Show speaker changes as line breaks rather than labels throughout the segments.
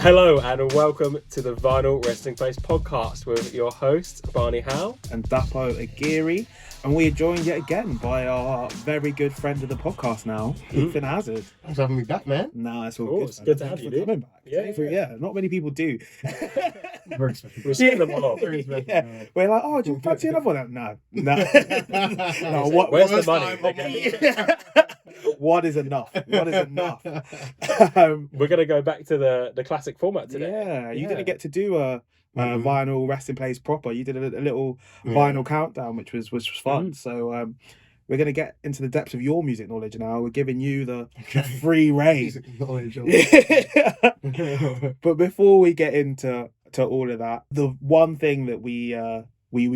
Hello and welcome to the Vinyl Resting Place podcast with your hosts Barney Howe
and Dapo Agiri, and we are joined yet again by our very good friend of the podcast now, Ethan Hazzard.
Thanks for having me back, man.
No, it's all
Oh,
good.
it's good to have you, dude.
Coming back. Yeah, not many people do.
Very special.
We're seeing them all.
Yeah. We're like, oh, do you fancy another one? No. No,
Where's the money?
What is enough? What is enough?
We're going to go back to the classic format today.
Yeah, you didn't get to do a vinyl resting place proper. You did a little vinyl countdown, which was fun. So we're going to get into the depths of your music knowledge now. We're giving you the free rein. But before we get into all of that, the one thing that we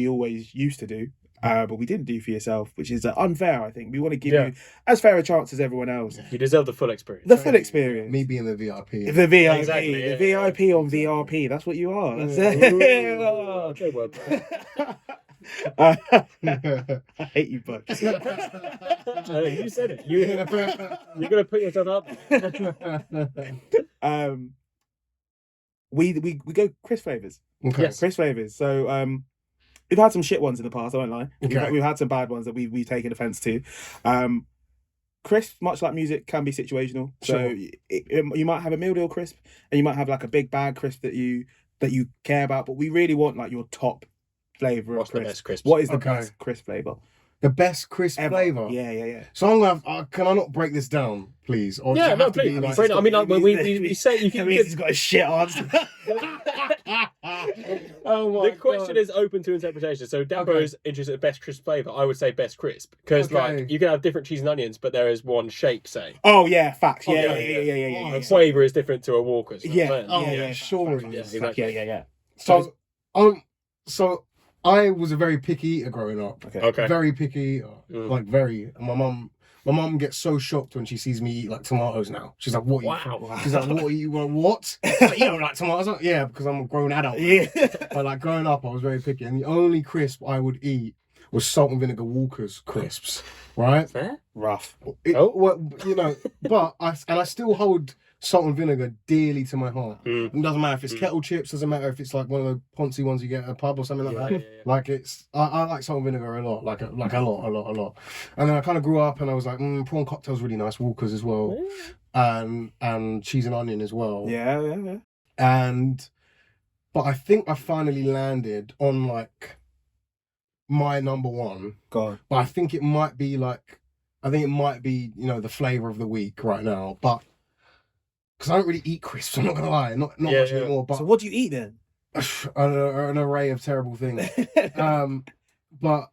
always used to do, but we didn't do for yourself, which is unfair, I think. We want to give you as fair a chance as everyone else.
You deserve the full experience.
The full experience.
Me being the VIP.
The VIP.
Exactly,
the VIP on VRP. That's what you are. That's it. Oh,
okay, well.
I hate you both.
You said it. You're going to put yourself up.
We go crisp flavours.
Okay.
Yes.
Crisp flavours. So we've had some shit ones in the past, I won't lie.
Okay.
We've had some bad ones that we've taken offence to. Crisp, much like music, can be situational. So you might have a meal deal crisp, and you might have like a big bag crisp that you care about, but we really want like your top flavour of
What's the
crisp.
best crisps?
What is the
Okay.
best crisp flavour?
The best crisp
Ever.
flavour.
Yeah.
So I'm gonna have, can I not break this down, please? Or does
Yeah,
it
no,
have to
please.
be like,
I mean, like, we say you
I
can.
mean, he's got a shit answer.
oh my
The question
God.
is open to interpretation. So Dapo's interested in best crisp flavour. I would say best crisp because like you can have different cheese and onions, but there is one shape. Say.
Oh yeah, facts. Yeah.
And flavour is different to a Walker's.
Yeah, sure.
Yeah,
is.
exactly.
Yeah.
So I was a very picky eater growing up.
Okay.
Very picky eater. Like very. And my mum gets so shocked when she sees me eat like tomatoes now. She's like, "What?
Wow.
She's like, "What are you? What? Like, you don't like tomatoes?" Like, yeah, because I'm a grown adult.
Yeah.
But like growing up, I was very picky, and the only crisp I would eat was salt and vinegar Walker's crisps. Right?
Fair?
Rough.
Well, you know, but I still hold salt and vinegar dearly to my heart. It doesn't matter if it's kettle chips, doesn't matter if it's like one of the Ponzi ones you get at a pub or something like that.
Yeah.
Like I like salt and vinegar a lot, like a lot. And then I kind of grew up and I was like, prawn cocktail's really nice, Walker's as well, and cheese and onion as well.
Yeah.
But I think I finally landed on like my number one.
God.
But I think it might be the flavour of the week right now, but. Because I don't really eat crisps, I'm not going to lie. Not much anymore. But
So what do you eat then?
an array of terrible things. But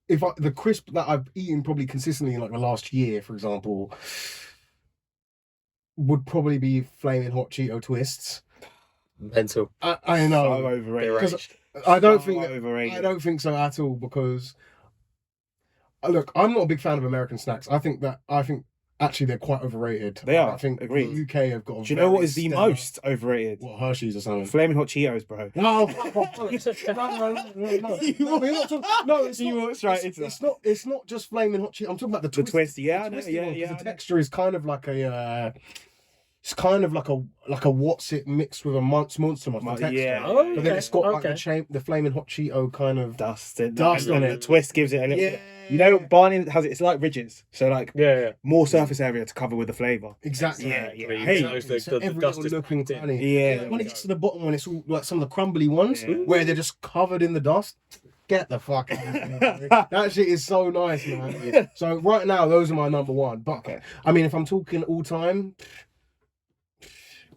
the crisp that I've eaten probably consistently in like the last year, for example, would probably be Flaming Hot Cheeto Twists.
Mental.
I know.
So overrated.
'Cause
I don't
Overrated.
think so at all because look, I'm not a big fan of American snacks. I think actually they're quite overrated.
They are.
I think
Agreed.
the UK have got.
Do you know what is the most overrated?
What, Hershey's or something?
Flaming Hot Cheetos, bro.
No, no. It's not just Flaming Hot Cheetos. I'm talking about the twist.
The twist, yeah, I know,
twisty
yeah,
one, 'cause
yeah.
The texture is kind of like a. It's kind of like a what's it mixed with a monster texture.
Yeah.
Oh,
But then it's got like
okay.
the Flaming Hot Cheeto kind of
Dust
on
The
it.
twist gives it a little
Yeah.
bit. You know, Barney has it. It's like ridges, so like
Yeah.
more surface area to cover with the flavour.
Exactly.
Yeah.
Hey,
So every
dust
little
is
nook and
packed in.
cranny.
Yeah.
When it gets to the bottom, when it's all like some of the crumbly ones,
Yeah.
where they're just covered in the dust. Get the fuck out of here. That shit is so nice, man. So right now, those are my number one. But
Okay.
I mean, if I'm talking all time,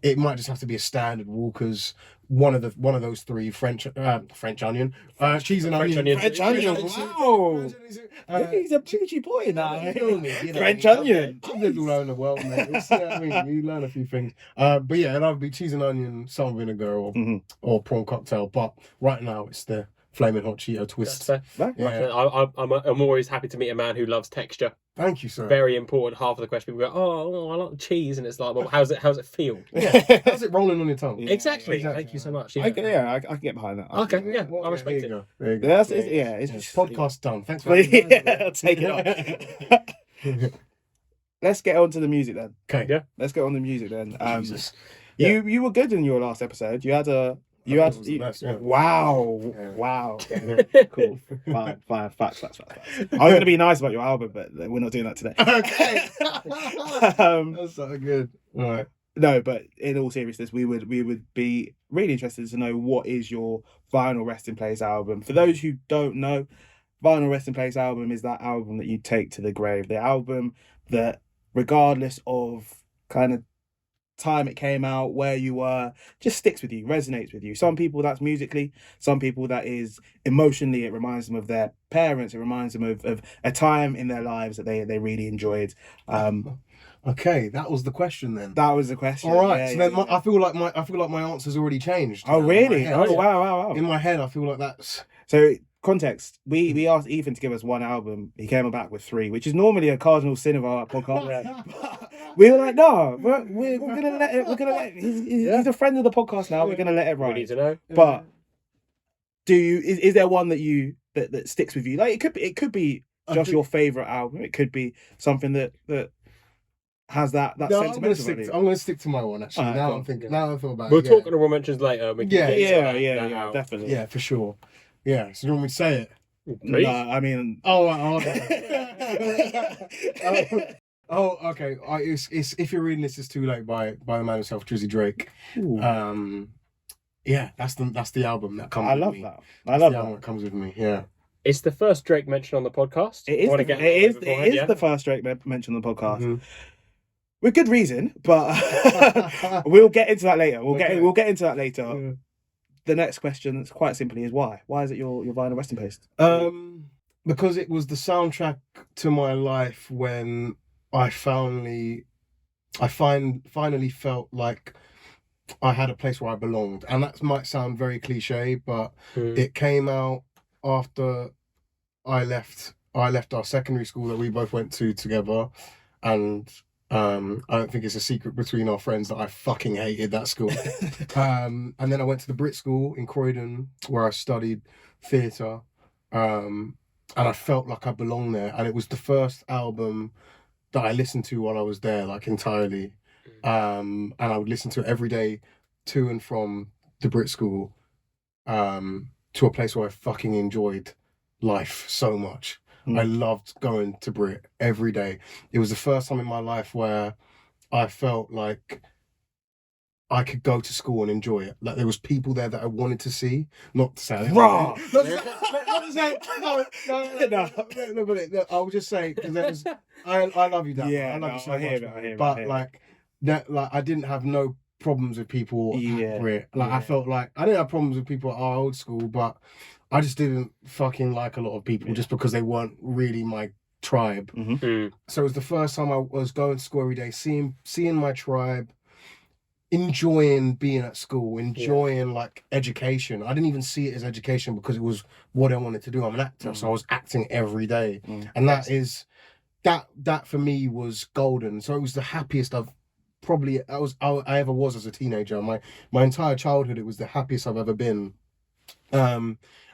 it might just have to be a standard Walker's. One of those three French onion, cheese and onion.
French onion. Wow. He's a preachy boy now. French onion.
I've lived all over the world, mate. You know what I mean? You learn a few things. But yeah, and I'd be cheese and onion, salt and vinegar, or prawn cocktail. But right now, it's the Flaming Hot Cheeto twist.
That's fair.
Yeah.
I'm always happy to meet a man who loves texture.
Thank you, sir.
Very important. Half of the question people go, oh, I like the cheese, and it's like, well, how's it feel?
Yeah. How's it rolling on your tongue?
Yeah.
Exactly. Thank you so much.
I can get behind that.
Okay. Yeah.
Well,
I respect
there
it.
you go. There you go.
It's just
Podcast done. Thanks for
Yeah, I'll take it off. Let's get on to the music then.
Okay.
Yeah.
Let's get on the music then.
Jesus.
You were good in your last episode. You had wow.
Yeah.
Wow. Cool. Fine. Facts. I'm gonna be nice about your album, but we're not doing that today.
Okay. That's so good. All right.
No, but in all seriousness, we would be really interested to know what is your Vinyl Resting Place album. For those who don't know, Vinyl Resting Place album is that album that you take to the grave. The album that, regardless of kind of time it came out, where you were, just sticks with you, resonates with you. Some people that's musically, some people that is emotionally. It reminds them of their parents. It reminds them of a time in their lives that they really enjoyed.
Okay, that was the question then.
That was the question.
All right. I feel like my answer's already changed.
Oh really?
Head,
Oh wow.
In my head, I feel like that's
so. Context: we asked Ethan to give us one album. He came back with 3, which is normally a cardinal sin of our podcast. We were like, no, we're gonna let it. We're gonna let. He's a friend of the podcast now. We're gonna let it ride.
We need to know.
But is there one that that sticks with you? Like it could be just your favorite album. It could be something that has that sentimental value.
I'm gonna stick to my one actually.
Right,
now
cool.
I'm thinking. Now I thought about it.
We'll talk honorable mentions later. We can
Yeah, definitely.
Yeah, for sure. Yeah. So you want me to say it?
Please?
No, I mean.
Oh, okay. It's If You're Reading This Is Too Late by the man himself, Drizzy Drake. Yeah, that's the album that comes.
I
with
love
me.
that.
That's the album that comes with me. Yeah.
It's the first Drake mention on the podcast.
It is the first Drake mention on the podcast.
Mm-hmm.
With good reason, but we'll get into that later. We'll get into that later.
Yeah.
The next question, quite simply, is why? Why is it your Vinyl Resting Place?
Because it was the soundtrack to my life when I finally felt like I had a place where I belonged, and that might sound very cliche, but it came out after I left our secondary school that we both went to together, and I don't think it's a secret between our friends that I fucking hated that school. And then I went to the Brit School in Croydon where I studied theatre, and I felt like I belonged there. And it was the first album that I listened to while I was there, like entirely. And I would listen to it every day to and from the Brit School, to a place where I fucking enjoyed life so much. I loved going to Brit every day. It was the first time in my life where I felt like I could go to school and enjoy it. Like there was people there that I wanted to see, not to say
Raw.
No, but I would just say because there was. I love you, Dan.
Yeah,
I love you so
I hear
much.
it.
But like that, like I didn't have no problems with people at Brit. Like I felt like I didn't have problems with people at our old school, but I just didn't fucking like a lot of people just because they weren't really my tribe. So it was the first time I was going to school every day, seeing my tribe, enjoying being at school, enjoying like education. I didn't even see it as education because it was what I wanted to do. I'm an actor, so I was acting every day, and that for me was golden. So it was the happiest I ever was as a teenager. My entire childhood, it was the happiest I've ever been.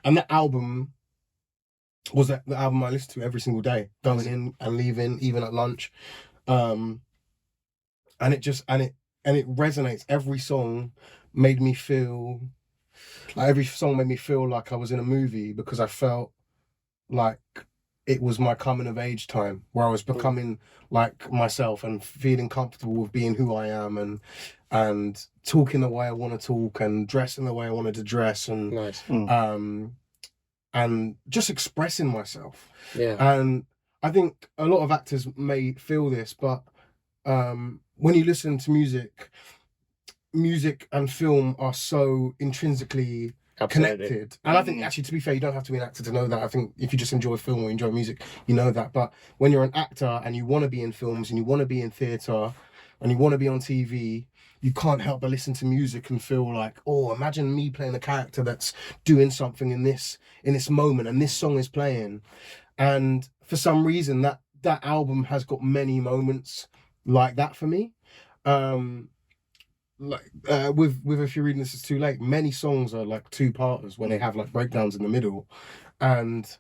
And that album was the album I listened to every single day, going in and leaving, even at lunch. And it resonates. Every song made me feel like I was in a movie because I felt like it was my coming of age time where I was becoming like myself and feeling comfortable with being who I am and talking the way I want to talk and dressing the way I wanted to dress and and just expressing myself. Yeah. And I think a lot of actors may feel this, but when you listen to music and film are so intrinsically connected. And I think actually, to be fair, you don't have to be an actor to know that. I think if you just enjoy film or enjoy music, you know that. But when you're an actor and you want to be in films and you want to be in theatre and you want to be on TV, you can't help but listen to music and feel like, oh, imagine me playing a character that's doing something in this moment and this song is playing. And for some reason, that album has got many moments like that for me. With If You're Reading This Is Too Late, many songs are like two-parters where they have like breakdowns in the middle, and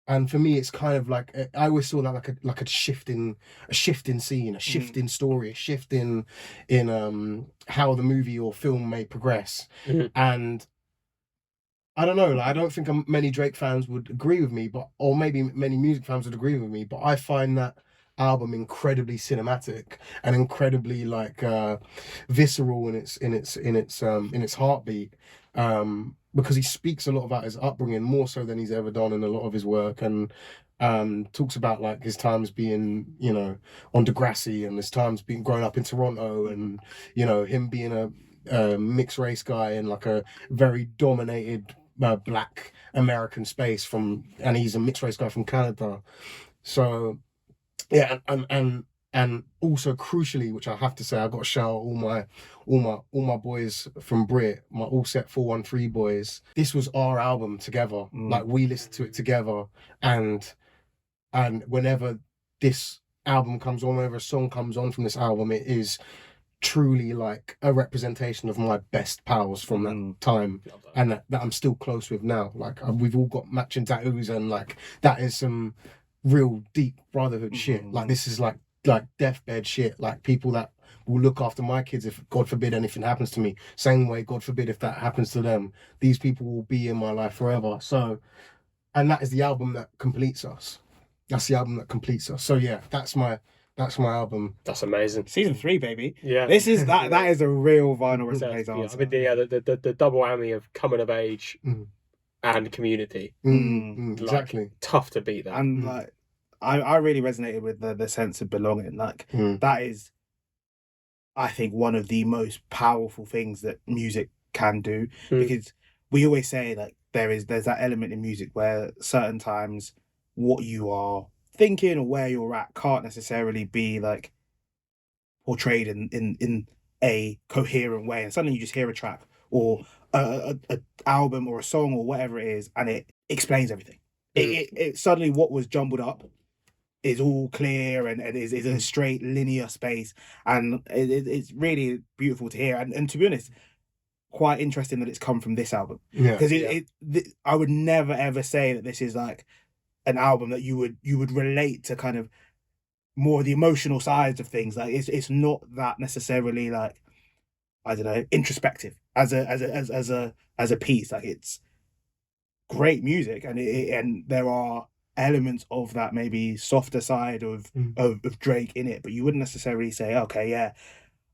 And for me, it's kind of like I always saw that like a shift in scene, a shift in story, a shift in how the movie or film may progress. And I don't know, like, I don't think many Drake fans would agree with me, or maybe many music fans would agree with me, but I find that album incredibly cinematic and incredibly like visceral in its heartbeat. Because he speaks a lot about his upbringing, more so than he's ever done in a lot of his work, and talks about like his times being, you know, on Degrassi, and his times being growing up in Toronto, and, you know, him being a mixed race guy in like a very dominated black American space and he's a mixed race guy from Canada. So yeah, and also crucially, which I have to say, I got to shout out all my boys from Brit, my All Set 413 boys. This was our album together. Like, we listened to it together, and whenever this album comes on, whenever a song comes on from this album, it is truly like a representation of my best pals from that time, and that I'm still close with now. Like, we've all got matching tattoos, and like, that is some real deep brotherhood shit. Like, this is like deathbed shit. Like, people that will look after my kids if, God forbid, anything happens to me. Same way, God forbid, if that happens to them, these people will be in my life forever. So, and that is the album that completes us. That's the album that completes us. So yeah, that's my album.
That's amazing.
Season 3, baby.
Yeah.
This is that is a real vinyl replays
Yeah,
answer.
I mean, the double whammy of coming of age and community.
Exactly.
Tough to beat that.
And like, I really resonated with the sense of belonging. Like, that is, I think, one of the most powerful things that music can do, because we always say like there's that element in music where certain times what you are thinking or where you're at can't necessarily be like portrayed in a coherent way, and suddenly you just hear a track or a album or a song or whatever it is, and it explains everything. It suddenly, what was jumbled up is all clear and is a straight linear space, and it's really beautiful to hear, and to be honest, quite interesting that it's come from this album, because I would never ever say that this is like an album that you would relate to kind of more of the emotional sides of things. Like, it's not that necessarily like, I don't know, introspective as a piece. Like, it's great music, and there are elements of that maybe softer side of Drake in it, but you wouldn't necessarily say, okay, yeah,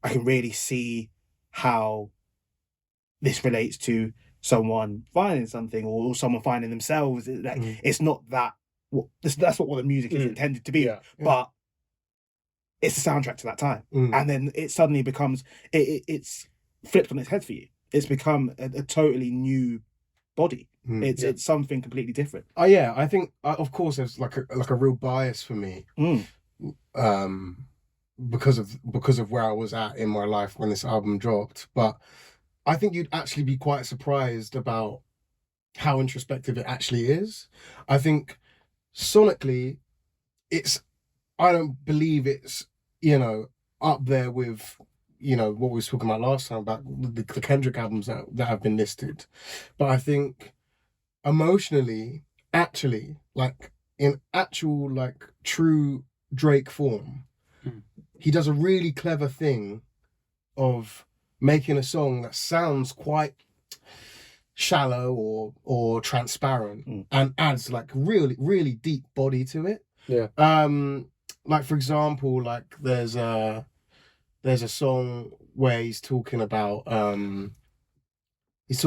I can really see how this relates to someone finding something or someone finding themselves. Like, it's not that. That's not what the music is intended to be, but it's the soundtrack to that time, and then it suddenly becomes it's flipped on its head for you. It's become a totally new body. It's something completely different.
Oh yeah, I think of course there's like a real bias for me, because of where I was at in my life when this album dropped. But I think you'd actually be quite surprised about how introspective it actually is. I think sonically, I don't believe it's, you know, up there with, you know, what we was talking about last time about the Kendrick albums that have been listed. But I think emotionally, actually, like, in actual, like, true Drake form, he does a really clever thing of making a song that sounds quite shallow or transparent and adds like really, really deep body to it. Like, for example, like there's a song where he's talking about it's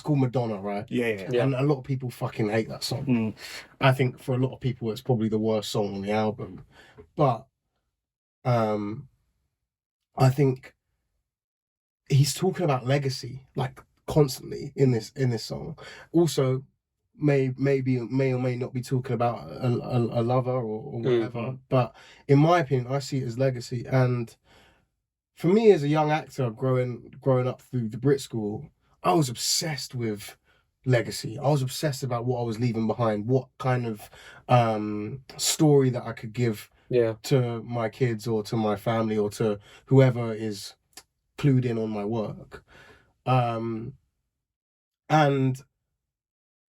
called Madonna, right?
Yeah.
And a lot of people fucking hate that song. I think for a lot of people it's probably the worst song on the album, but I think he's talking about legacy like constantly in this song. Also, may or may not be talking about a lover or whatever, but in my opinion, I see it as legacy. And for me, as a young actor growing up through the Brit School, I was obsessed with legacy. I was obsessed about what I was leaving behind, what kind of story that I could give to my kids or to my family or to whoever is clued in on my work. And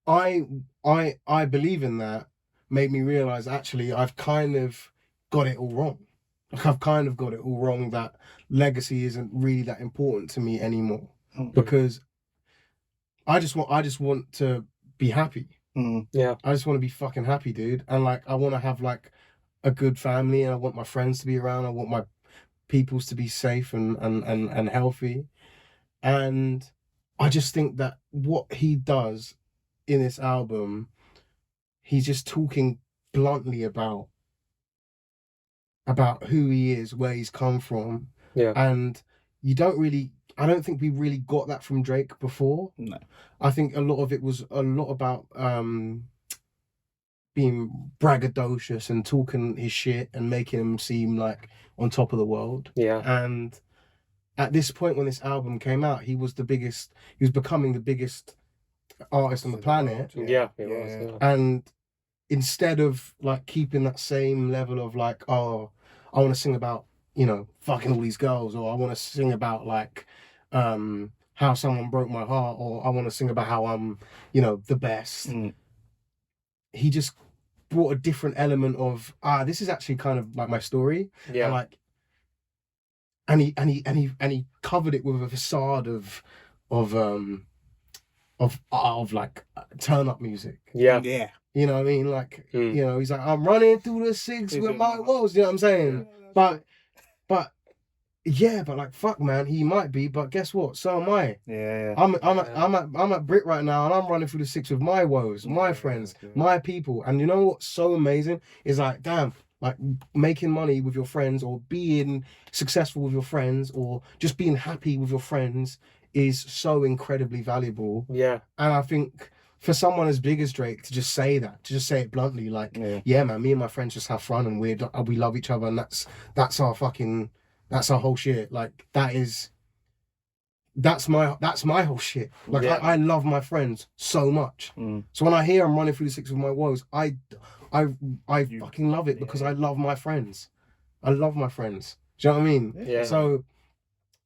I believe in that made me realize actually I've kind of got it all wrong. Like I've kind of got it all wrong that legacy isn't really that important to me anymore because I just want to be happy.
Yeah.
I just want to be fucking happy, dude. And like I want to have like a good family and I want my friends to be around. I want my peoples to be safe and healthy. And I just think that what he does in this album, he's just talking bluntly about who he is, where he's come from.
Yeah.
And I don't think we really got that from Drake before.
No.
I think a lot of it was a lot about being braggadocious and talking his shit and making him seem like on top of the world.
Yeah.
And at this point when this album came out, he was becoming the biggest artist on the planet.
Yeah, he was.
And instead of like keeping that same level of like, oh, I want to sing about, you know, fucking all these girls, or I want to sing about like how someone broke my heart, or I want to sing about how I'm, you know, the best. He just brought a different element of this is actually kind of like my story.
Yeah.
And he covered it with a facade of like turn up music.
Yeah.
Yeah.
You know what I mean? Like, you know, he's like, I'm running through the six with my woes, you know what I'm saying? But like, fuck, man, he might be, but guess what? So am I.
Yeah.
I'm at Brit right now, and I'm running through the six with my woes, my friends, my people. And you know what's so amazing is like, damn, like making money with your friends, or being successful with your friends, or just being happy with your friends is so incredibly valuable.
Yeah.
And I think for someone as big as Drake to just say that, to just say it bluntly, like, yeah, man, me and my friends just have fun and we love each other, and that's our whole shit. Like that's my whole shit. Like I love my friends so much. So when I hear I'm running through the six with my woes, I fucking love it because I love my friends. I love my friends. Do you know what I mean?
Yeah.
So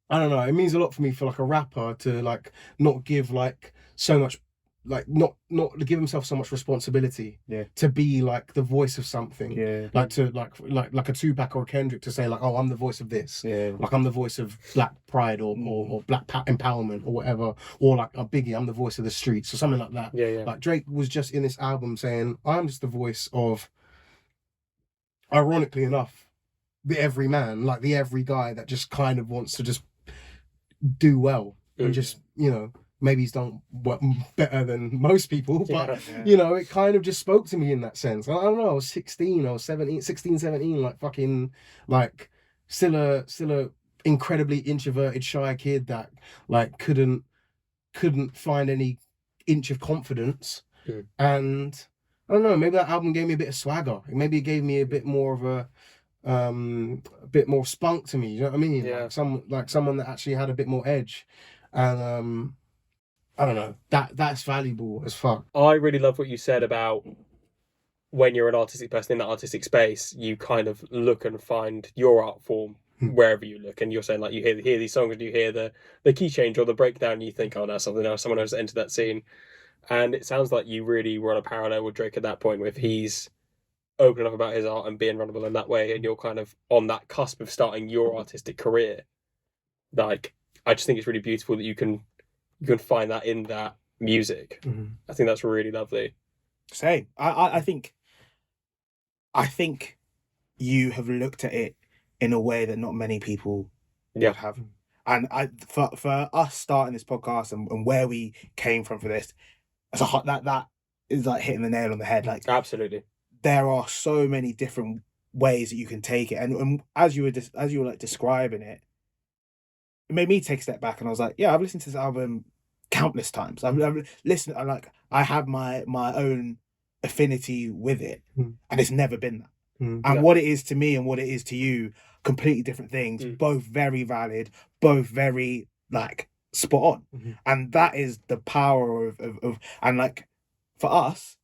I don't know. It means a lot for me for like a rapper to like not give like so much, like not give himself so much responsibility. To be like the voice of something. Like to like a Tupac or a Kendrick to say like, oh, I'm the voice of this. Like I'm the voice of Black pride or Black empowerment or whatever. Or like a Biggie, I'm the voice of the streets or something like that. Like Drake was just in this album saying, I'm just the voice of, ironically enough, the everyman, like the every guy that just kind of wants to just do well and just, you know, maybe he's done better than most people, but you know, it kind of just spoke to me in that sense. I don't know, I was 16, I was 17, like fucking, like still a incredibly introverted, shy kid that like couldn't find any inch of confidence. And I don't know, maybe that album gave me a bit of swagger. Maybe it gave me a bit more of a bit more spunk to me, you know what I mean? Like someone that actually had a bit more edge. And I don't know, that's valuable as fuck.
I really love what you said about when you're an artistic person in that artistic space, you kind of look and find your art form wherever you look. And you're saying like you hear these songs and you hear the key change or the breakdown, and you think, oh, that's something else, someone else entered that scene. And it sounds like you really were on a parallel with Drake at that point, with he's open up about his art and being vulnerable in that way, and you're kind of on that cusp of starting your artistic career. Like, I just think it's really beautiful that you can find that in that music. I think that's really lovely.
Same. I think you have looked at it in a way that not many people would have. And for us starting this podcast and where we came from for this, that is like hitting the nail on the head. Like,
absolutely,
there are so many different ways that you can take it, and as you were like describing it, it made me take a step back, and I was like, yeah, I've listened to this album countless times. I've listened. I have my own affinity with it, and it's never been that. And what it is to me and what it is to you, completely different things. Both very valid, both very like spot on, and that is the power of and like for us,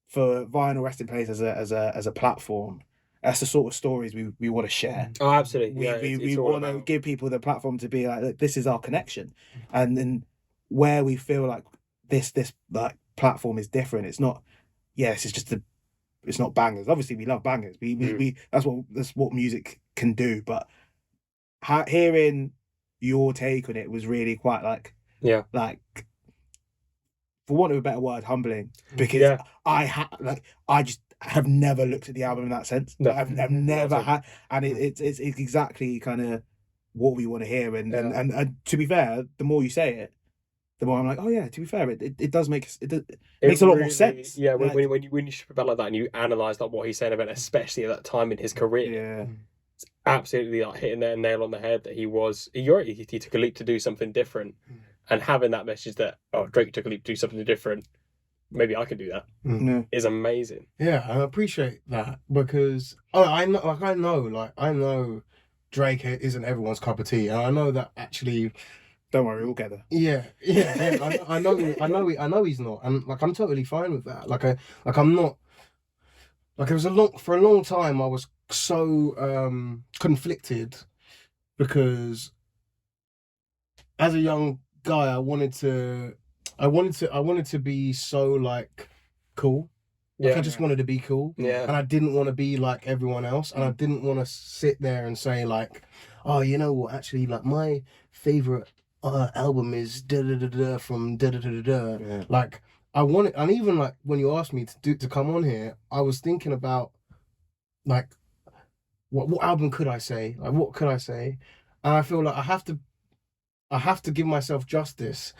for Vinyl Resting Place as a platform. That's the sort of stories we want to share.
Oh, absolutely.
We want to give people the platform to be like, this is our connection, and then where we feel like this like platform is different. It's not, it's just it's not bangers. Obviously, we love bangers. We that's what music can do. But hearing your take on it was really quite like for want of a better word, humbling, because I just have never looked at the album in that sense. No. I've never had, and it's exactly kind of what we want to hear. And to be fair, the more you say it, the more I'm like, oh yeah. To be fair, it does make it makes a lot more sense.
Yeah, when you strip about like that and you analyze like what he's saying about it, especially at that time in his career, it's absolutely like hitting that nail on the head that he took a leap to do something different. And having that message that, Drake took a leap to do something different, maybe I can do that, is amazing.
Yeah, I appreciate that because I know Drake isn't everyone's cup of tea, and I know that actually.
Don't worry, we'll get there.
Yeah. I know he's not, and like I'm totally fine with that. I'm not. Like it was for a long time I was so conflicted because as a young guy I wanted to be so like cool. I just wanted to be cool. And I didn't want to be like everyone else. And I didn't want to sit there and say like, oh, you know what, actually like my favorite album is da da da da from da da da da da. Like I wanted, and even like when you asked me to come on here, I was thinking about like what album could I say? Like what could I say? And I feel like I have to give myself justice.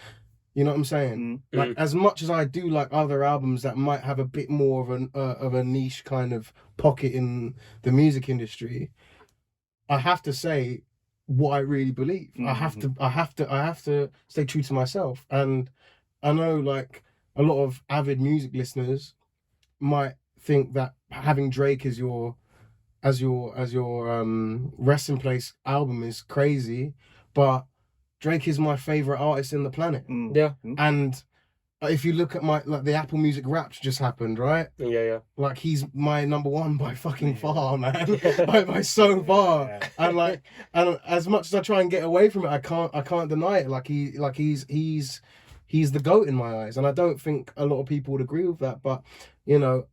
You know what I'm saying? Like as much as I do like other albums that might have a bit more of a niche kind of pocket in the music industry, I have to say what I really believe. I have to stay true to myself. And I know like a lot of avid music listeners might think that having Drake as your resting place album is crazy, but Drake is my favorite artist in the planet. And if you look at the Apple Music Wrapped just happened, right? Like he's my number one by fucking far, man. by so far. And as much as I try and get away from it, I can't deny it. Like he's the GOAT in my eyes, and I don't think a lot of people would agree with that. But you know,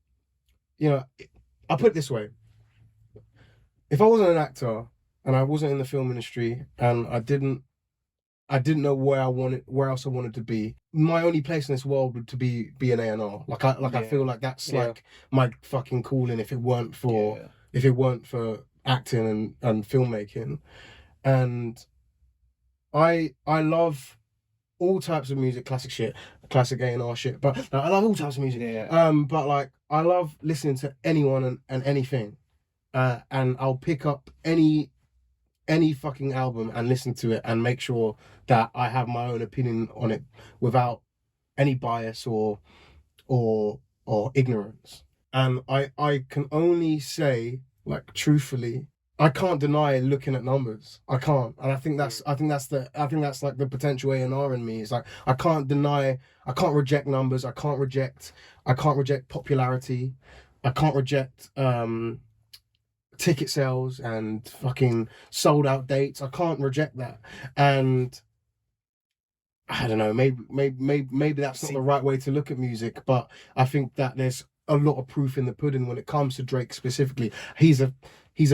I'll put it this way: if I wasn't an actor and I wasn't in the film industry and I didn't know where else I wanted to be, my only place in this world would to be an A&R. I feel like that's like my fucking calling if it weren't for acting and filmmaking. And I love all types of music, classic shit, classic A&R shit, but I love all types of music. But like I love listening to anyone and anything. And I'll pick up any fucking album and listen to it and make sure that I have my own opinion on it without any bias or ignorance. And I can only say, like, truthfully, I can't deny looking at numbers. I can't. And I think that's like the potential A&R in me. It's like I can't reject numbers, I can't reject popularity, I can't reject ticket sales and fucking sold out dates. I can't reject that. And I don't know, maybe that's not the right way to look at music, but I think that there's a lot of proof in the pudding when it comes to Drake specifically. He's a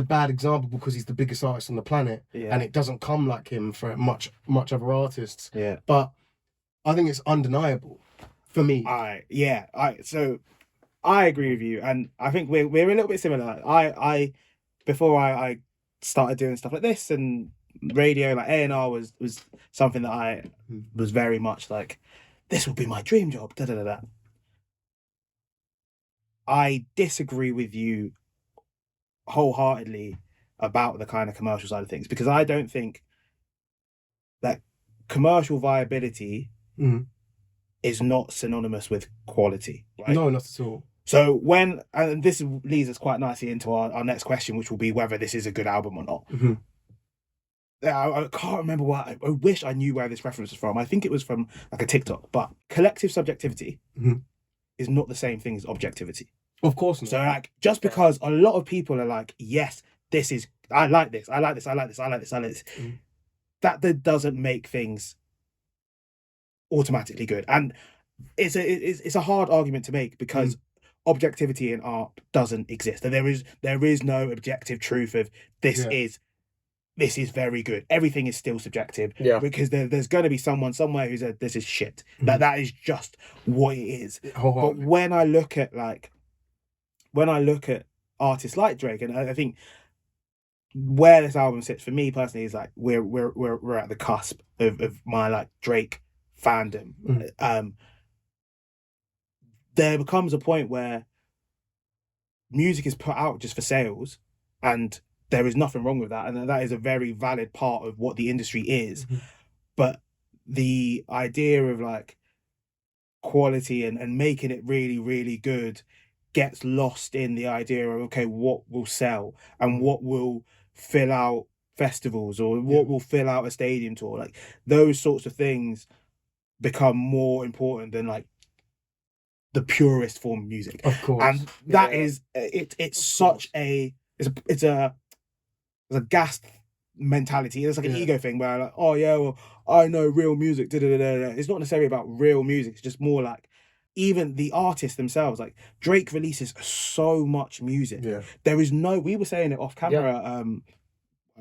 bad example because he's the biggest artist on the planet, and it doesn't come like him for much other artists. But I think it's undeniable for me.
So I agree with you, and I think we're a little bit similar. I before I started doing stuff like this and radio, like A&R was something that I was very much like, this will be my dream job. Da da da da. I disagree with you wholeheartedly about the kind of commercial side of things, because I don't think that commercial viability is not synonymous with quality. Right?
No, not at all.
So and this leads us quite nicely into our next question, which will be whether this is a good album or not. I can't remember what. I wish I knew where this reference was from. I think it was from like a TikTok. But collective subjectivity is not the same thing as objectivity.
Of course not.
So like, just because a lot of people are like, yes, I like this, that doesn't make things automatically good. And it's a hard argument to make because objectivity in art doesn't exist. And there is no objective truth of this is very good. Everything is still subjective.
Yeah.
Because there's going to be someone somewhere who said this is shit. That is just what it is. But when I look at artists like Drake, and I think where this album sits for me personally is like we're at the cusp of my like Drake fandom. There becomes a point where music is put out just for sales, and there is nothing wrong with that, and that is a very valid part of what the industry is. But the idea of like quality and making it really, really good gets lost in the idea of, okay, what will sell and what will fill out festivals or what will fill out a stadium tour. Like those sorts of things become more important than like the purest form of music.
Of course.
And that is it's such a it's a gassed mentality. It's like an ego thing where like, oh yeah, well, I know real music. It's not necessarily about real music. It's just more like even the artists themselves. Like Drake releases so much music.
Yeah.
There is no. We were saying it off camera.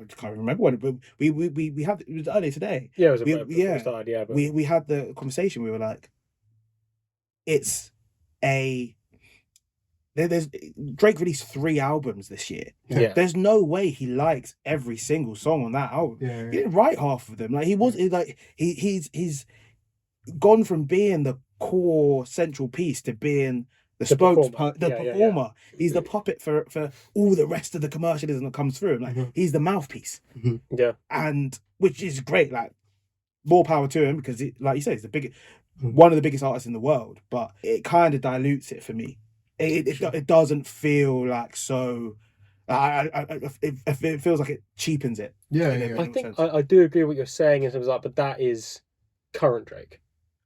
I can't remember when, but we had it was earlier today.
Yeah, it was but...
we had the conversation. We were like, there's Drake released 3 albums this year.
Yeah.
There's no way he likes every single song on that album.
Yeah.
He didn't write half of them. Like he was like he's gone from being the core central piece to being the performer. Yeah. He's the puppet for all the rest of the commercialism that comes through him. Like he's the mouthpiece.
Yeah.
And which is great. Like more power to him because like you say, he's the biggest, one of the biggest artists in the world. But it kind of dilutes it for me. It doesn't feel like so. It feels like it cheapens it.
Yeah.
I think I do agree with what you're saying in terms of that, but that is current Drake.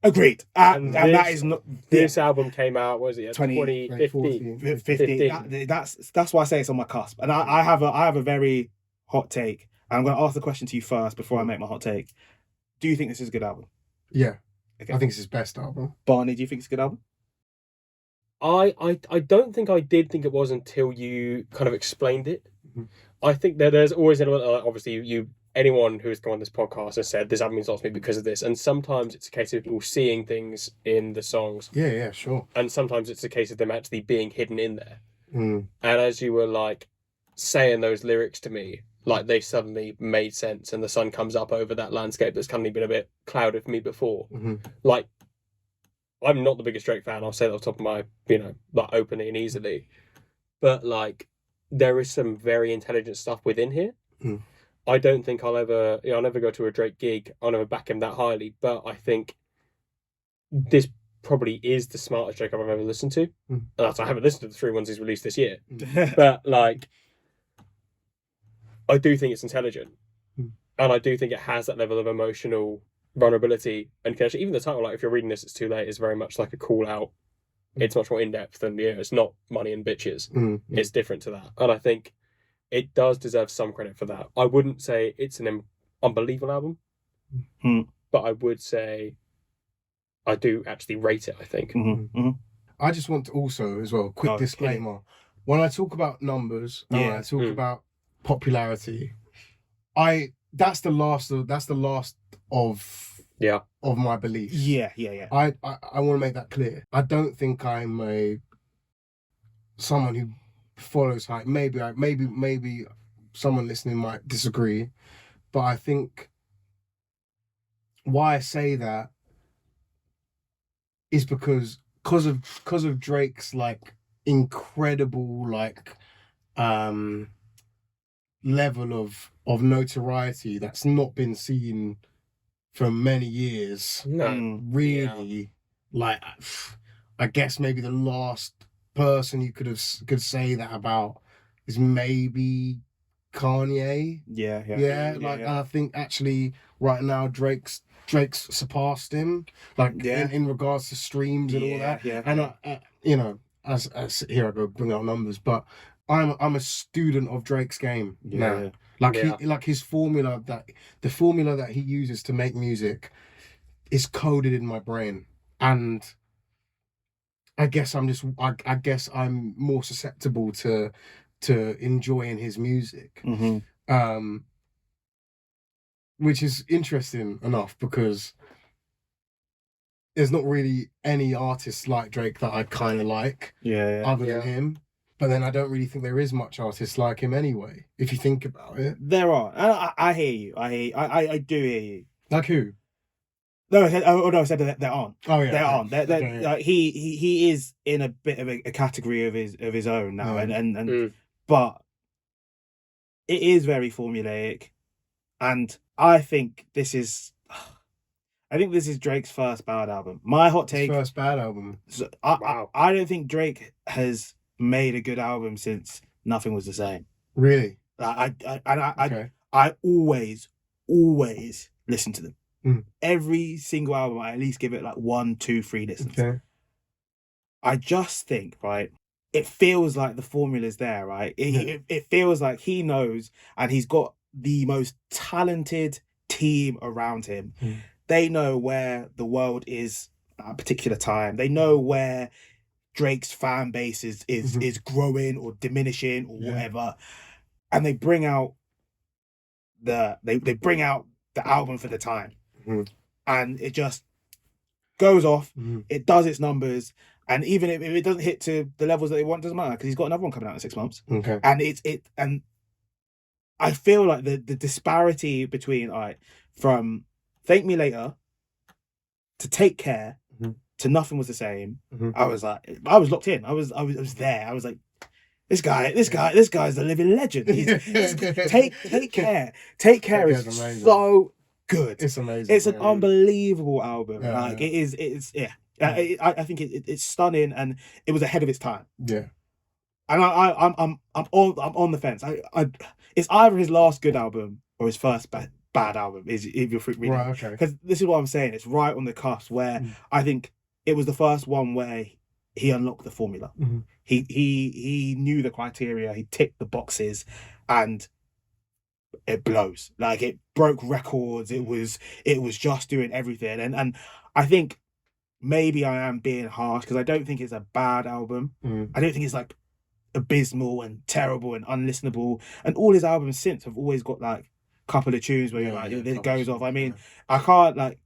Agreed. And that is not.
This album came out. What was it?
2015. 15. That's why I say it's on my cusp. And I have a very hot take. And I'm going to ask the question to you first before I make my hot take. Do you think this is a good album?
Yeah.
Okay.
I think it's his best album.
Barney, do you think it's a good album?
I don't think I did think it was until you kind of explained it. I think that there's always an element, obviously anyone who's gone on this podcast has said this album means a lot to me because of this, and sometimes it's a case of people seeing things in the songs.
Yeah, sure.
And sometimes it's a case of them actually being hidden in there. And as you were like saying those lyrics to me, like they suddenly made sense, and the sun comes up over that landscape that's kind of been a bit clouded for me before. Like, I'm not the biggest Drake fan, I'll say that off the top of my, like openly and easily. But like, there is some very intelligent stuff within here. I don't think I'll never go to a Drake gig. I'll never back him that highly. But I think this probably is the smartest Drake I've ever listened to. I haven't listened to the 3 ones he's released this year. But like, I do think it's intelligent. And I do think it has that level of emotional vulnerability and connection. Even the title, like if you're reading this, it's too late, is very much like a call out. It's much more in depth and it's not money and bitches. It's different to that, and I think it does deserve some credit for that. I wouldn't say it's an unbelievable album, but I would say I do actually rate it. I think.
I just want to also as well quick disclaimer: when I talk about numbers, when I talk about popularity, that's the last of my beliefs.
Yeah.
I want to make that clear. I don't think I'm someone who follows hype. Maybe someone listening might disagree, but I think why I say that is because of Drake's like incredible like level of notoriety that's not been seen for many years. Really, like I guess maybe the last person you could say that about is maybe Kanye. Yeah. And I think actually right now Drake's surpassed him, like in regards to streams and all that. And as here I go bring out numbers, but I'm a student of Drake's game now. Like his formula, the formula that he uses to make music is coded in my brain, and I guess I'm more susceptible to enjoying his music. Which is interesting enough because there's not really any artists like Drake that I kind of like, other than him. But then I don't really think there is much artists like him anyway, if you think about it.
There are. I hear you. I do hear you.
Like who?
No, I said that there aren't.
Oh yeah,
there aren't.
Okay.
He is in a bit of a category of his own now, and but it is very formulaic, and I think this is Drake's first bad album. My hot take.
His first bad album.
So I don't think Drake has made a good album since Nothing Was the Same.
Really?
I always listen to them. Every single album, I at least give it like 1, 2, 3 listens.
Okay.
I just think, right, it feels like the formula's there, right? It feels like he knows, and he's got the most talented team around him. They know where the world is at a particular time. They know where Drake's fan base is growing or diminishing or whatever, and they bring out the album for the time. And it just goes off. It does its numbers, and even if it doesn't hit to the levels that they want, it doesn't matter because he's got another one coming out in 6 months.
Okay.
And and I feel like the disparity between from Thank Me Later to Take Care to Nothing Was the Same. I was locked in. I was there. I was like, this guy's a living legend. Take Care. Take Care is so good.
It's amazing.
It's an unbelievable album. Like it is. I think it's stunning, and it was ahead of its time.
Yeah.
And I'm on the fence. It's either his last good album or his first bad album. If you're reading,
right? Okay.
Because this is what I'm saying. It's right on the cusp where I think it was the first one where he unlocked the formula. He knew the criteria. He ticked the boxes, and it blows. Like it broke records. It was just doing everything. And I think maybe I am being harsh because I don't think it's a bad album. I don't think it's like abysmal and terrible and unlistenable. And all his albums since have always got like a couple of tunes where you're like, it goes off. I mean, I can't like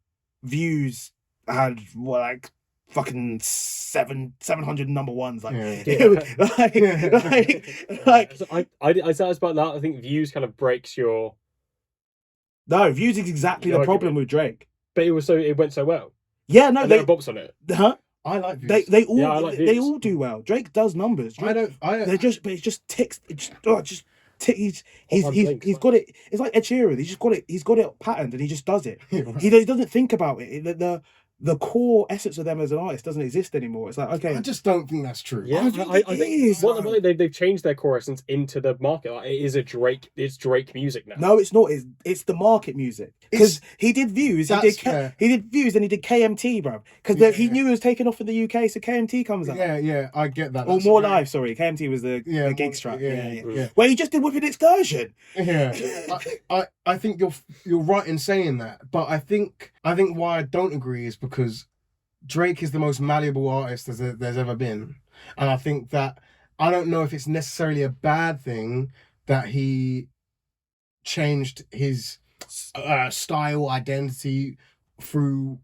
Views had fucking 700 number ones. Like,
I said about that. I think Views kind of breaks your.
No, Views is exactly the problem with Drake.
But it went so well.
Yeah, no,
there were bops on it.
Huh?
I like Views.
They all do well. Drake does numbers. Drake, but it just ticks. He's got it. It's like Ed Sheeran. He's got it patterned, and he just does it. He doesn't think about it. The core essence of them as an artist doesn't exist anymore. It's like, okay,
I just don't think that's true.
Yeah, I think they've changed their core essence into the market. Like, it is it's Drake music now.
No, it's not. It's the market music. Because he did Views. He did Views, and he did KMT, bro. Because he knew it was taking off in the UK, so KMT comes out.
Yeah, I get that.
Or More Live, sorry. KMT was the gig strap. Yeah. Where he just did Whipping Excursion.
Yeah. I think you're right in saying that, but I think why I don't agree is because Drake is the most malleable artist there's ever been, and I think that I don't know if it's necessarily a bad thing that he changed his style identity through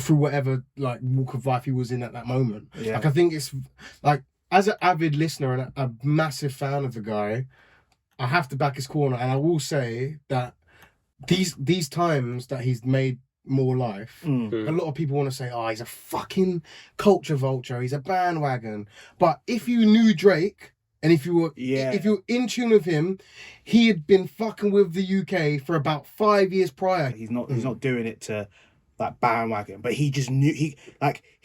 whatever like walk of life he was in at that moment. Yeah. Like I think it's like as an avid listener and a massive fan of the guy, I have to back his corner, and I will say that these times that he's made More Life, a lot of people want to say, oh, he's a fucking culture vulture, he's a bandwagon. But if you knew Drake, and if you were in tune with him, he had been fucking with the UK for about 5 years prior.
He's not doing it to that bandwagon, but he just knew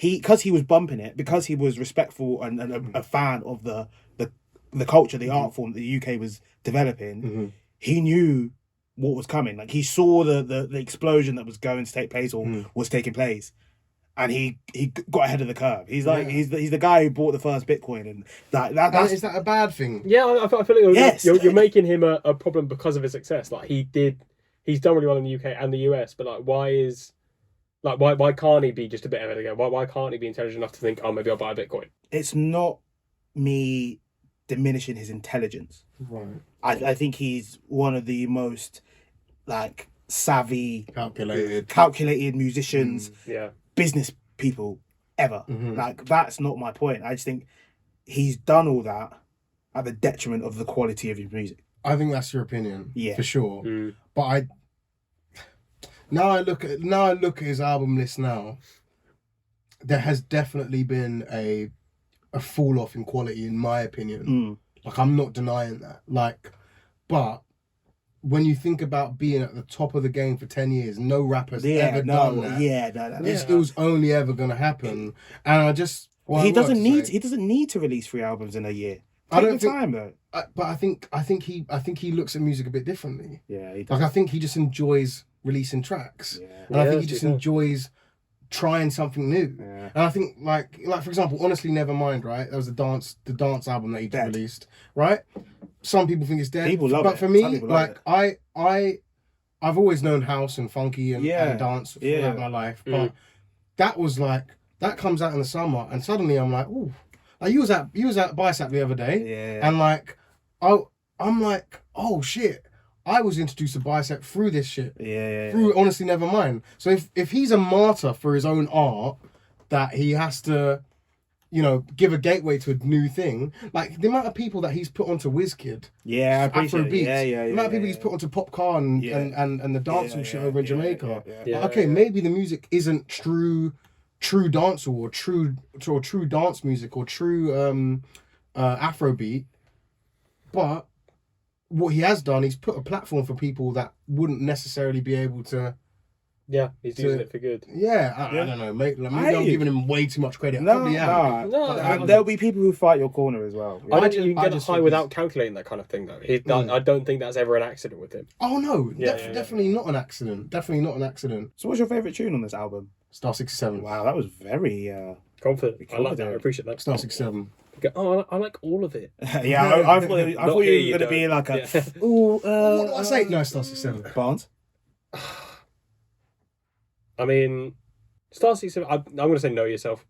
because he was bumping it, because he was respectful and a fan of the culture, the art form that the UK was developing. He knew what was coming. Like he saw the explosion that was going to take place or was taking place, and he got ahead of the curve. He's like he's the guy who bought the first Bitcoin, and that's
is that a bad thing?
Yeah, I feel like you're making him a problem because of his success. Like he's done really well in the UK and the US, but like why is Like, why can't he be just a bit ahead of the game? Why can't he be intelligent enough to think, oh, maybe I'll buy a Bitcoin?
It's not me diminishing his intelligence.
Right.
I think he's one of the most like savvy,
calculated
musicians, business people ever. Like, that's not my point. I just think he's done all that at the detriment of the quality of his music.
I think that's your opinion, for sure. But now I look at his album list now. There has definitely been a fall off in quality, in my opinion. Like, I'm not denying that. Like, but when you think about being at the top of the game for 10 years, no rapper's ever done that. It was only ever going to happen. And I just...
he doesn't need to release 3 albums in a year.
I don't think time though. But I think he looks at music a bit differently.
Yeah, he does.
Like, I think he just enjoys releasing tracks. And I think he just enjoys trying something new. And I think like for example, Honestly Nevermind, right? That was the dance album that he released, right? Some people think it's dead.
People love
but for me, like I've always known house and funky and dance throughout my life. But that was like, that comes out in the summer and suddenly I'm like, ooh. Like, you was at Bicep the other day, and like, I'm like, oh shit, I was introduced to Bicep through this shit, through Honestly Nevermind. So if he's a martyr for his own art, that he has to, you know, give a gateway to a new thing, like the amount of people that he's put onto WizKid,
I appreciate
the amount of people he's put onto Popcar and the dancehall shit over in Jamaica. Okay, maybe the music isn't true dancehall or true dance music or true Afrobeat, but what he has done, he's put a platform for people that wouldn't necessarily be able to.
He's using it for good.
I don't know, mate. Maybe I'm giving him way too much credit.
No. There'll be people who fight your corner as well.
I imagine you can get high without calculating that kind of thing, though. I don't think that's ever an accident with him.
Oh no, definitely not an accident. Definitely not an accident.
So, what's your favourite tune on this album?
Star 67.
Wow, that was very
confident. I like that. I appreciate that.
Star 67.
Oh, I like all of it.
I thought you were going to be like a.
What do I say? No, Star 67.
Barnes.
I mean, Star 67. I'm going to say Know Yourself.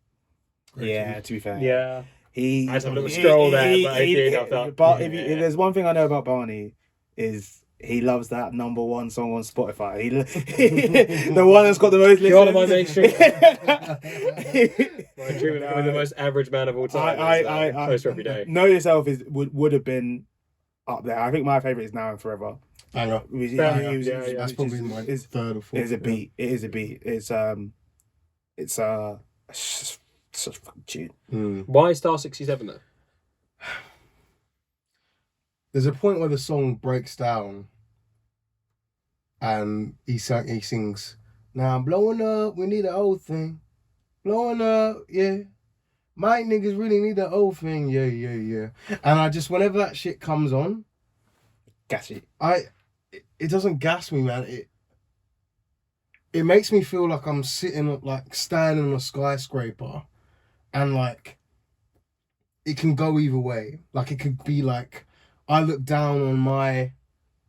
Yeah, to be fair.
Yeah.
I
had a little scroll there, but I did have that.
But if there's one thing I know about Barney, is he loves that #1 song on Spotify. The one that's got the most listens.
You're on my mainstream. My dream of becoming the most average man of all time. I post every day.
Know Yourself would have been up there. I think my favourite is Now and Forever.
Banger.
That's
probably my third or fourth.
It is a beat. It is a beat. It's such a fucking tune.
Why Star 67 though?
There's a point where the song breaks down and he sings, "Now I'm blowing up, we need an old thing. Blowing up, yeah. My niggas really need an old thing, yeah. And I just, whenever that shit comes on,
gas it.
It doesn't gas me, man. It makes me feel like I'm sitting, like standing on a skyscraper, and like it can go either way. Like it could be like I look down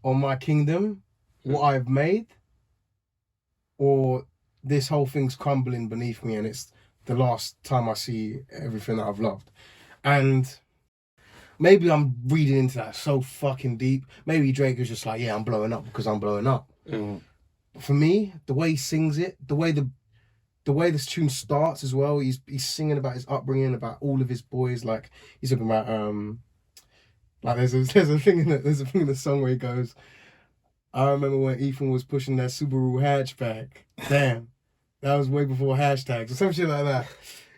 on my kingdom, what I've made, or this whole thing's crumbling beneath me and it's the last time I see everything that I've loved. And maybe I'm reading into that so fucking deep. Maybe Drake is just like, yeah, I'm blowing up because I'm blowing up. But for me, the way he sings it, the way this tune starts as well, he's singing about his upbringing, about all of his boys. Like he's talking about like there's a thing in the song where he goes, I remember when Ethan was pushing that Subaru hatchback. Damn, that was way before hashtags or some shit like that.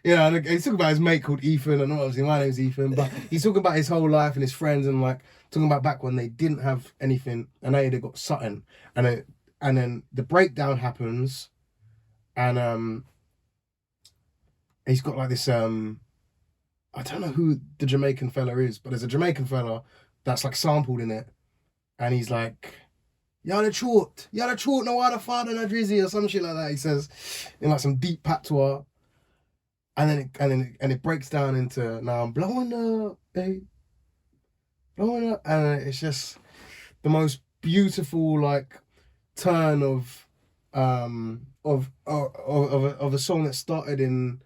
You know, and he's talking about his mate called Ethan, and obviously my name's Ethan, but he's talking about his whole life and his friends, and like talking about back when they didn't have anything and they got something, and then the breakdown happens, and he's got like this I don't know who the Jamaican fella is, but there's a Jamaican fella that's like sampled in it, and he's like, y'all the truth, no other father than a drizzy or some shit like that. He says in like some deep patois. And then it breaks down into, now I'm blowing up, babe. Blowing up. And it's just the most beautiful like turn of of a song that started in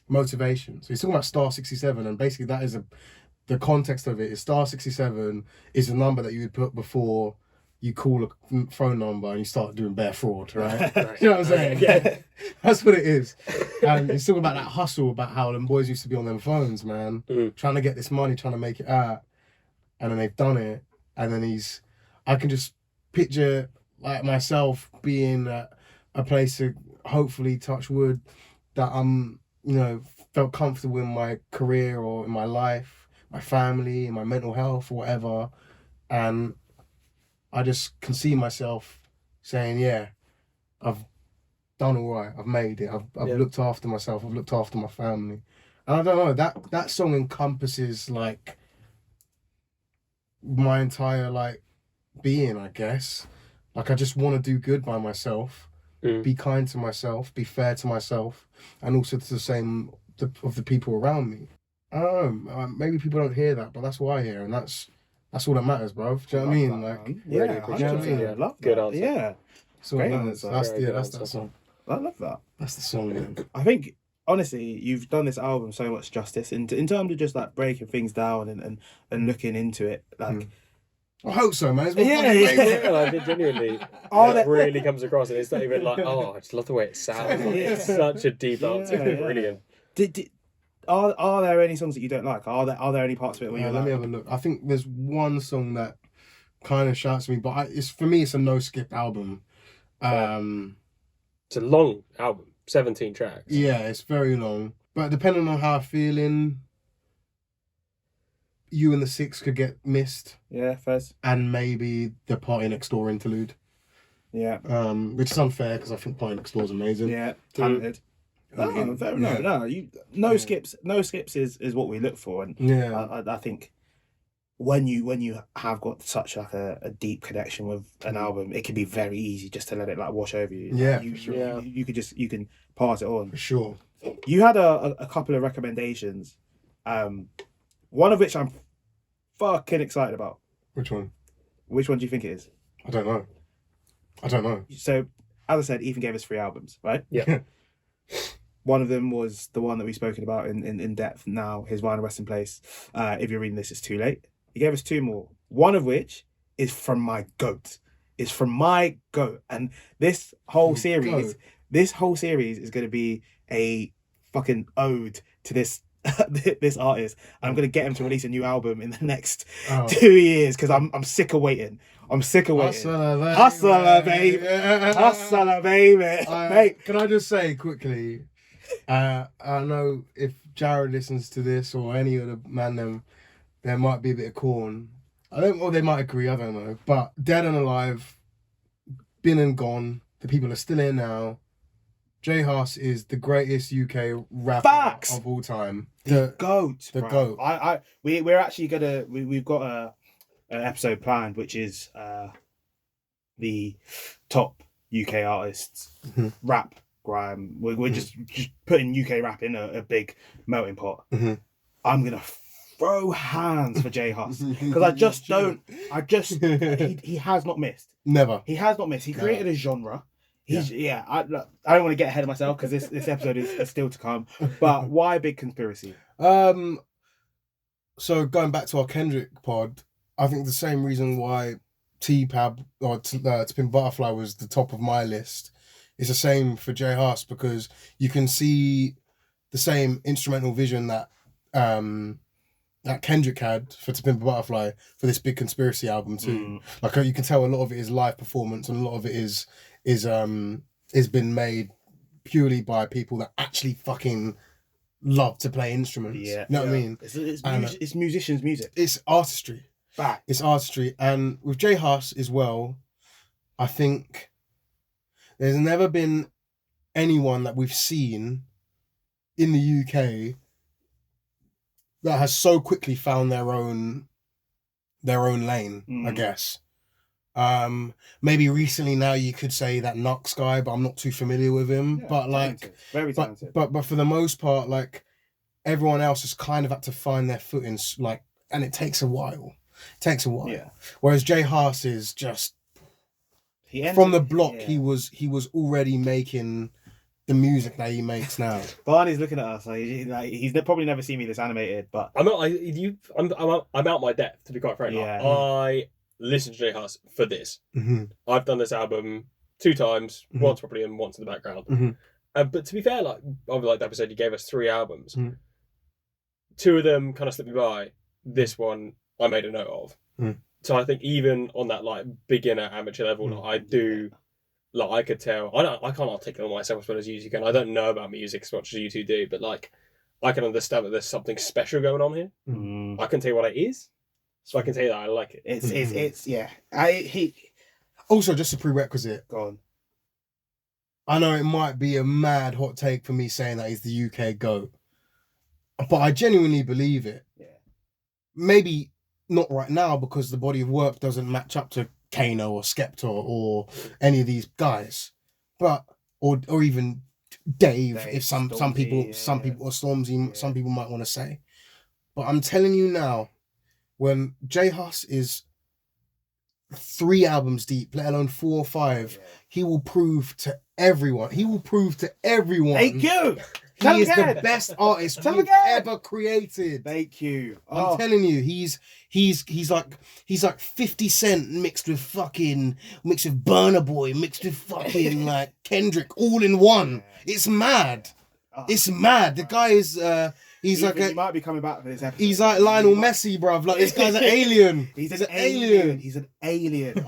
motivation. So he's talking about Star 67, and basically that is the context of it is Star 67 is a number that you would put before you call a phone number and you start doing bare fraud, right?
Right.
You know what I'm saying?
Yeah.
That's what it is. And he's talking about that hustle, about how them boys used to be on them phones, man, trying to get this money, trying to make it out, and then they've done it, and then I can just picture like myself being at a place to hopefully touch wood that I'm, felt comfortable in my career or in my life, my family, in my mental health or whatever. And I just can see myself saying, yeah, I've done all right. I've made it. I've looked after myself. I've looked after my family. And I don't know, that song encompasses like my entire like being, I guess. Like I just want to do good by myself, be kind to myself, be fair to myself, and also to the same of the people around me. I don't know, maybe people don't hear that, but that's what I hear, and that's all that matters, bro. Do you know what I mean?
That,
like,
really appreciate
it.
it.
Yeah, I love
Good
that.
answer.
Yeah,
so
great
that's
answer.
that's that song.
I love that.
That's the song, man.
I think honestly, you've done this album so much justice in terms of just like breaking things down and looking into it. Like,
I hope so, man. It's
I think genuinely, that really comes across, and it's not even like, I just love the way it sounds. It's such a deep answer. It's brilliant.
Are there any songs that you don't like? Are there any parts of it where you're
let
like...
me have a look. I think there's one song that kind of shouts me, but for me, it's a no skip album.
It's a long album, 17 tracks.
Yeah, it's very long. But depending on how I'm feeling, You and the Six could get missed.
Yeah, first.
And maybe the Party Next Door interlude.
Yeah.
Which is unfair because I think Party Next Door is amazing.
Yeah, talented. No skips. No skips is what we look for, and I think when you have got such like a deep connection with an album, it can be very easy just to let it like wash over you.
Yeah,
you can pass it on
for sure.
You had a couple of recommendations, one of which I'm fucking excited about.
Which one?
Which one do you think it is?
I don't know.
So, as I said, Ethan gave us 3 albums, right?
Yeah.
One of them was the one that we've spoken about in depth now, his Vinyl Resting Place. If you're reading this, it's too late. He gave us 2 more, one of which is from my GOAT. It's from my GOAT. And this whole series is going to be a fucking ode to this this artist. And I'm going to get him to release a new album in the next 2 years because I'm sick of waiting. Hustler, baby. Mate.
Can I just say quickly, I know if Jared listens to this or any of the man, there might be a bit of corn. They might agree, I don't know. But Dead and Alive, been and gone, the people are still here now. J Hus is the greatest UK rapper of all time.
The GOAT.
The GOAT.
We're actually we've got an episode planned, which is the top UK artists, rap, grime. We're just putting UK rap in a big melting pot. I'm gonna throw hands for J Hus because he has not missed.
Never.
He has not missed. He created a genre. I don't want to get ahead of myself because this episode is still to come. But why Big Conspiracy?
So going back to our Kendrick pod, I think the same reason why T-Pab or To Pimp Butterfly was the top of my list is the same for J Hus because you can see the same instrumental vision that that Kendrick had for To Pimp a Butterfly for this Big Conspiracy album too. Like you can tell a lot of it is live performance and a lot of it is been made purely by people that actually fucking love to play instruments. Yeah, you know what I mean?
It's musicians' music.
It's artistry.
Fact.
It's artistry, and with J Hus as well, I think there's never been anyone that we've seen in the UK that has so quickly found their own lane, I guess. Maybe recently now you could say that Nux guy, but I'm not too familiar with him. Yeah, but like,
very talented.
But for the most part, like everyone else has kind of had to find their footing, like, and it takes a while. Yeah. Whereas J Hus is just from the block, he was already making the music that he makes now.
Barney's looking at us like he's probably never seen me this animated, but
I'm out my depth, to be quite frank.
Yeah.
I listened to J Hus for this. I've done this album 2 times, once properly and once in the background. But to be fair, like Dapo said, you gave us 3 albums. 2 of them kind of slipped me by. This one I made a note of. So I think even on that like beginner amateur level, like, I do. Like I could tell, I can't articulate myself as well as you can. I don't know about music as much as you two do, but like I can understand that there's something special going on here. I can tell you what it is, so I can tell you that I like it.
It's yeah.
Also, just a prerequisite.
Go on.
I know it might be a mad hot take for me saying that he's the UK GOAT, but I genuinely believe it.
Yeah.
Maybe not right now because the body of work doesn't match up to Kano or Skepta or any of these guys, but or even Dave if some people or Stormzy, some people might want to say. But I'm telling you now, when J Hus is 3 albums deep, let alone 4 or 5, he will prove to everyone.
Thank you.
He is the best artist we've ever created.
Thank you.
I'm telling you, he's like 50 Cent mixed with Burna Boy, mixed with fucking like Kendrick, all in one. It's mad. It's mad. The guy is he
might be coming back for this episode.
He's like Lionel Messi, bruv. Like this guy's an alien.
He's an alien. He's an alien.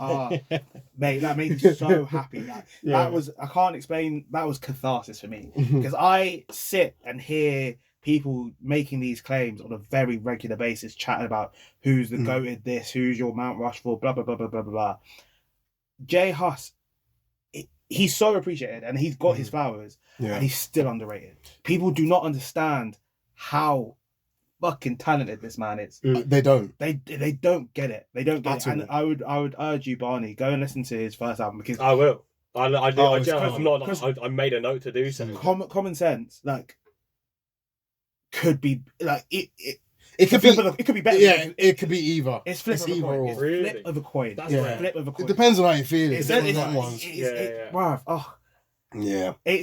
Mate, that made me so happy. That was, I can't explain, that was catharsis for me. Because I sit and hear people making these claims on a very regular basis, chatting about who's the goated this, who's your Mount Rushmore, blah, blah, blah, blah, blah, blah, blah. J Hus, he's so appreciated and he's got his flowers and he's still underrated. People do not understand how fucking talented this man is.
They don't.
They don't get it. They don't get it. And I would urge you, Barney, go and listen to his first album because
I will. I made a note to do so.
Common sense, like, could be like it
could
be better.
Yeah, it could be either.
It's flip of a coin. It's flip of a coin.
That's right.
Flip of a coin.
It depends on how you feel.
It's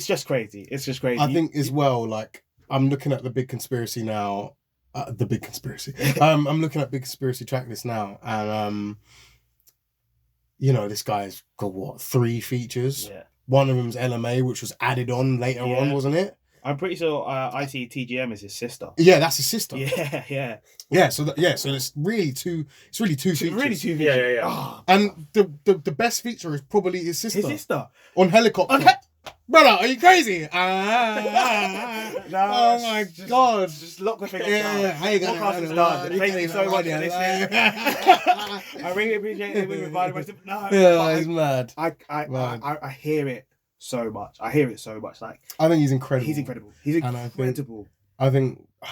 just crazy. It's just crazy.
I think as well, like, I'm looking at the Big Conspiracy now. The Big Conspiracy. I'm looking at Big Conspiracy track list now, and this guy's got 3 features. Yeah. One of them's LMA, which was added on later on, wasn't it?
I'm pretty sure ICTGM is his sister.
Yeah, that's his sister.
Yeah.
So it's really 2 features.
Really 2 features.
Oh, and the best feature is probably his sister.
His sister
on Helicopter. Brother, are you crazy?
No,
oh my God.
Just lock the thing down.
Yeah, I ain't
Podcast is done. Thank you so much for listening. I really appreciate it. We invited myself. No,
he's mad.
I hear it so much. Like,
I think he's incredible.
He's incredible.
I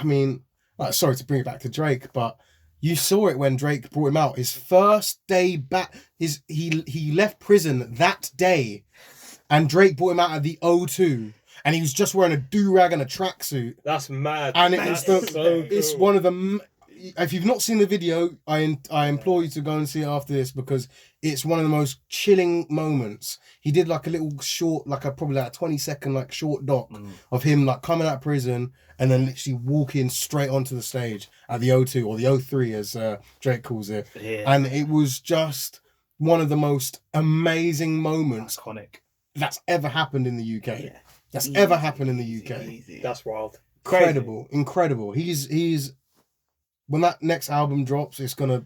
mean, like, sorry to bring it back to Drake, but you saw it when Drake brought him out. His first day back, he left prison that day. And Drake brought him out at the O2, and he was just wearing a do-rag and a tracksuit.
That's mad.
And it's one of the. If you've not seen the video, I implore you to go and see it after this because it's one of the most chilling moments. He did like a little short, probably 20-second short doc of him like coming out of prison and then literally walking straight onto the stage at the O2 or the O3 as Drake calls it. Yeah. And it was just one of the most amazing moments.
Iconic.
That's ever happened in the UK. Yeah. That's ever happened in the UK.
Easy.
That's wild.
Incredible. He's when that next album drops, it's gonna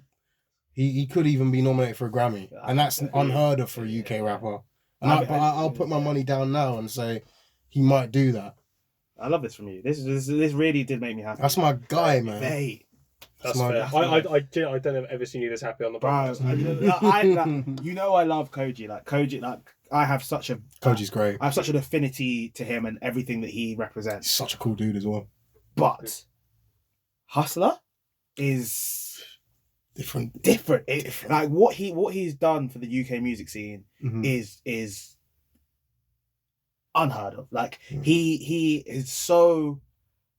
he could even be nominated for a Grammy. And that's unheard of for a UK rapper. And I'll put my money down now and say he might do that.
I love this from you. This really did make me happy.
That's my guy, man.
Mate.
That's fair. I don't have ever seen you this happy on the podcast.
I love Koji. I have such a
Koji's great.
I have such an affinity to him and everything that he represents.
He's such a cool dude as well.
But Hustler is
different.
Like what he's done for the UK music scene is unheard of. Like he is so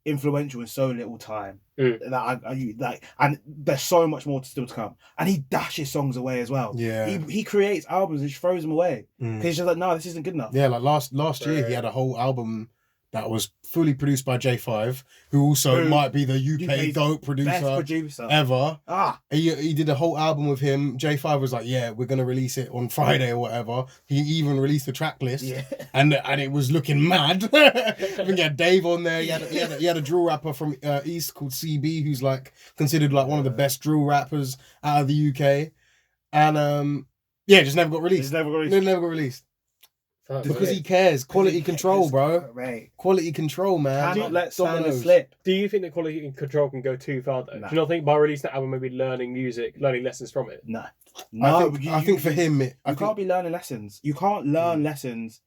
influential in so little time. That and there's so much more still to come. And he dashes songs away as well.
Yeah.
He creates albums and just throws them away because he's just like, no, this isn't good enough.
Yeah, like last year he had a whole album that was fully produced by J5, who also might be the UK dope producer ever. He did a whole album with him. J5 was like, yeah, we're gonna release it on Friday or whatever. He even released the track list, and it was looking mad. I think he had Dave on there. He had a drill rapper from East called CB, who's like considered like one of the best drill rappers out of the UK, and yeah, just never got released. Never got released. Because he cares. Quality control, bro.
Right.
Quality control, man.
Cannot let standards slip.
Do you think that quality control can go too far, though? Do you not think by releasing that album, maybe learning lessons from it?
No.
I think for him, you
can't be learning lessons. You can't learn lessons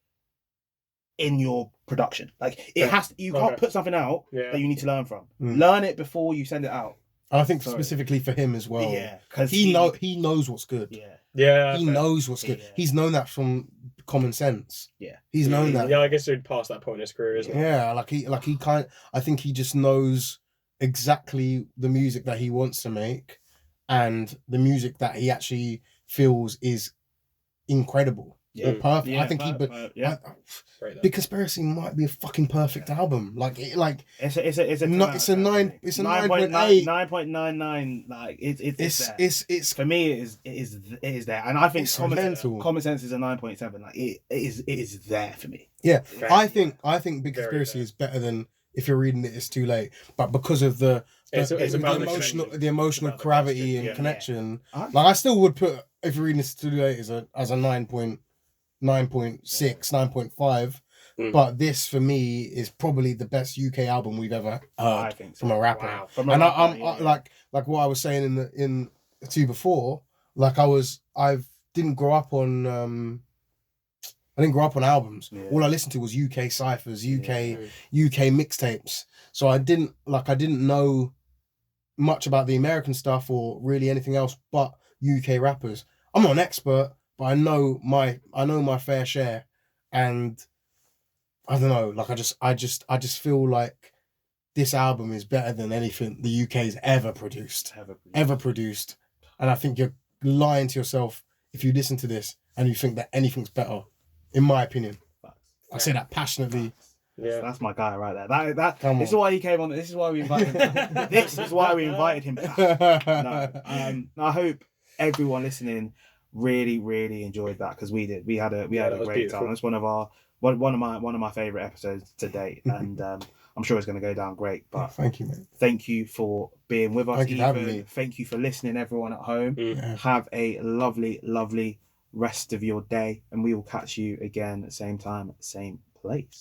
in your production. Like, it has to, you can't put something out that you need to learn from. Learn it before you send it out.
And I think specifically for him as well.
Yeah. Because
he knows what's good.
Yeah.
He knows what's good. He's known that from common sense. He's known that.
Yeah, I guess he'd passed that point in his career, isn't he?
Yeah, I think he just knows exactly the music that he wants to make and the music that he actually feels is incredible. Or perfect. I think Big Conspiracy might be a fucking perfect album. Like it's a 9.8.
9.99. Like it's for me it is there. And I think Common Sense is a 9.7. Like it is there for me.
Yeah. I think Big Conspiracy is better than If You're Reading It, It's Too Late. But because of the emotional gravity and connection, like I still would put If You're Reading It, It's Too Late as a 9.6, 9.5, but this for me is probably the best UK album we've ever heard from a rapper. Wow. I'm like what I was saying in the two before. Like I didn't grow up on albums. All I listened to was UK ciphers, UK mixtapes. So I didn't know much about the American stuff or really anything else but UK rappers. I'm not an expert, but I know my fair share, and I don't know. Like I just feel like this album is better than anything the UK's ever produced. And I think you're lying to yourself if you listen to this and you think that anything's better. In my opinion, I say that passionately.
Yeah, that's my guy right there. This is why he came on. This is why we invited him. This is why we invited him back. I hope everyone listening really enjoyed that, because we did. We had a great time. It's one of my favorite episodes to date, and I'm sure it's going to go down great. But
thank you, mate.
Thank you for being with us.
Thank you for having me.
Thank you for listening, everyone at home. Have a lovely rest of your day, and we will catch you again at the same time, same place.